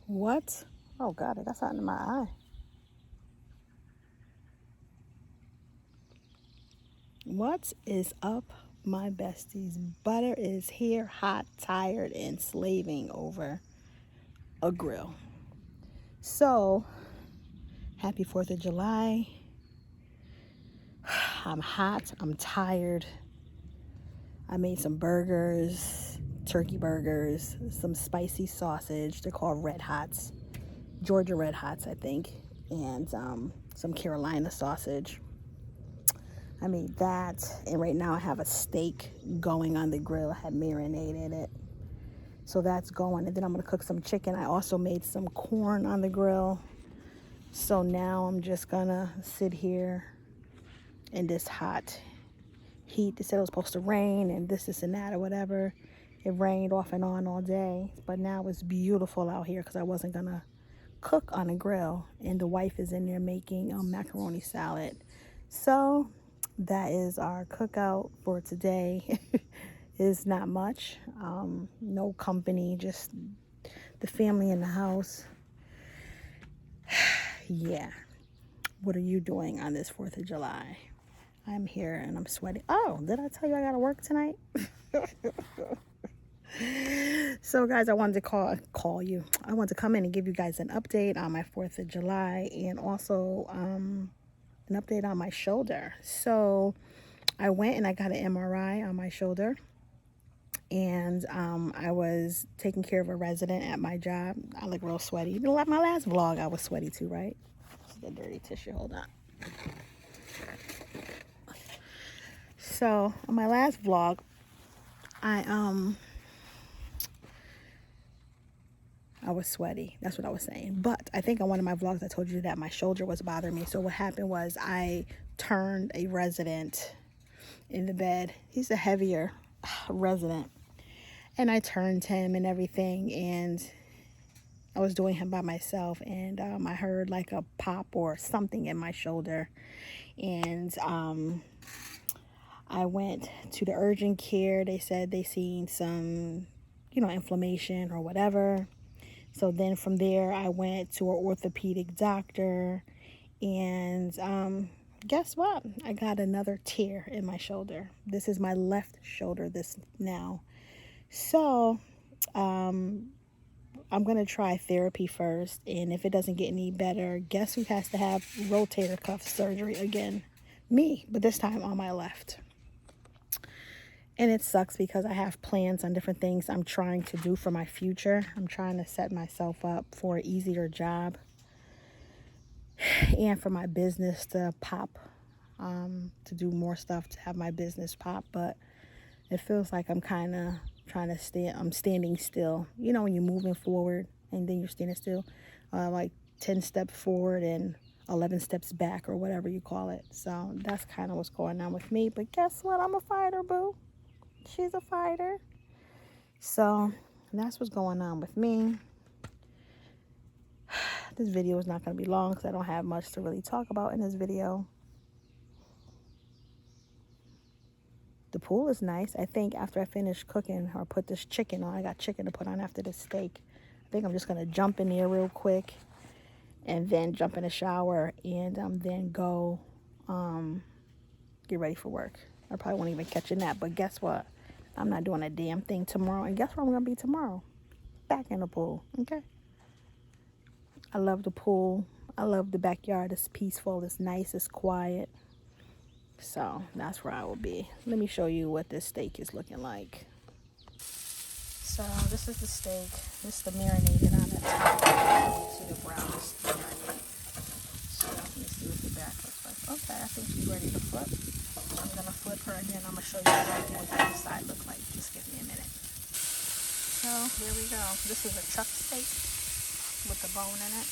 What? Oh God, I got something in my eye. What is up, my besties? Butter is here, hot, tired, and slaving over a grill. So, happy 4th of July. I'm hot, I'm tired. I made some burgers, turkey burgers, some spicy sausage. They're called Red Hots, Georgia Red Hots, I think, and some Carolina sausage. I made that, and right now I have a steak going on the grill. I had marinated it, so that's going. And then I'm gonna cook some chicken. I also made some corn on the grill. So now I'm just gonna sit here in this hot heat. They said it was supposed to rain and this and that or whatever. It rained off and on all day, but now it's beautiful out here because I wasn't gonna cook on a grill. And the wife is in there making macaroni salad. So that is our cookout for today. Is not much. No company, just the family in the house. Yeah. What are you doing on this 4th of July? I'm here and I'm sweating. Oh, did I tell you I gotta work tonight? So guys, I wanted to call you. I wanted to come in and give you guys an update on my 4th of July and also an update on my shoulder. So I went and I got an MRI on my shoulder, and I was taking care of a resident at my job. I look real sweaty. Even like my last vlog, I was sweaty too, right? This is the dirty tissue. Hold on. So on my last vlog, I was sweaty. That's what I was saying. But I think on one of my vlogs I told you that my shoulder was bothering me. So what happened was I turned a resident in the bed. He's a heavier resident. And I turned him and everything, and I was doing him by myself, and I heard like a pop or something in my shoulder. And I went to the urgent care. They said they seen some, inflammation or whatever. So then from there, I went to an orthopedic doctor, and guess what? I got another tear in my shoulder. This is my left shoulder this now. So I'm going to try therapy first, and if it doesn't get any better, guess who has to have rotator cuff surgery again? Me, but this time on my left. And it sucks because I have plans on different things I'm trying to do for my future. I'm trying to set myself up for an easier job and for my business to pop, to do more stuff to have my business pop. But it feels like I'm kind of I'm standing still. You know, when you're moving forward and then you're standing still, like 10 steps forward and 11 steps back or whatever you call it. So that's kind of what's going on with me. But guess what? I'm a fighter, boo. She's a fighter. So that's what's going on with me. This video is not going to be long because I don't have much to really talk about in this video. The pool is nice. I think after I finish cooking or put this chicken on, I got chicken to put on after this steak. I think I'm just going to jump in there real quick and then jump in the shower and then go get ready for work. I probably won't even catch a nap, but guess what? I'm not doing a damn thing tomorrow. And guess where I'm going to be tomorrow? Back in the pool, okay? I love the pool. I love the backyard. It's peaceful. It's nice. It's quiet. So that's where I will be. Let me show you what this steak is looking like. So this is the steak. This is the marinated on it. See the brown is marinated. So let me see what the back looks like. Okay, I think she's ready to flip. I'm gonna flip her and then I'm gonna show you exactly what the other side looks like. Just give me a minute. So here we go. This is a chuck steak with the bone in it.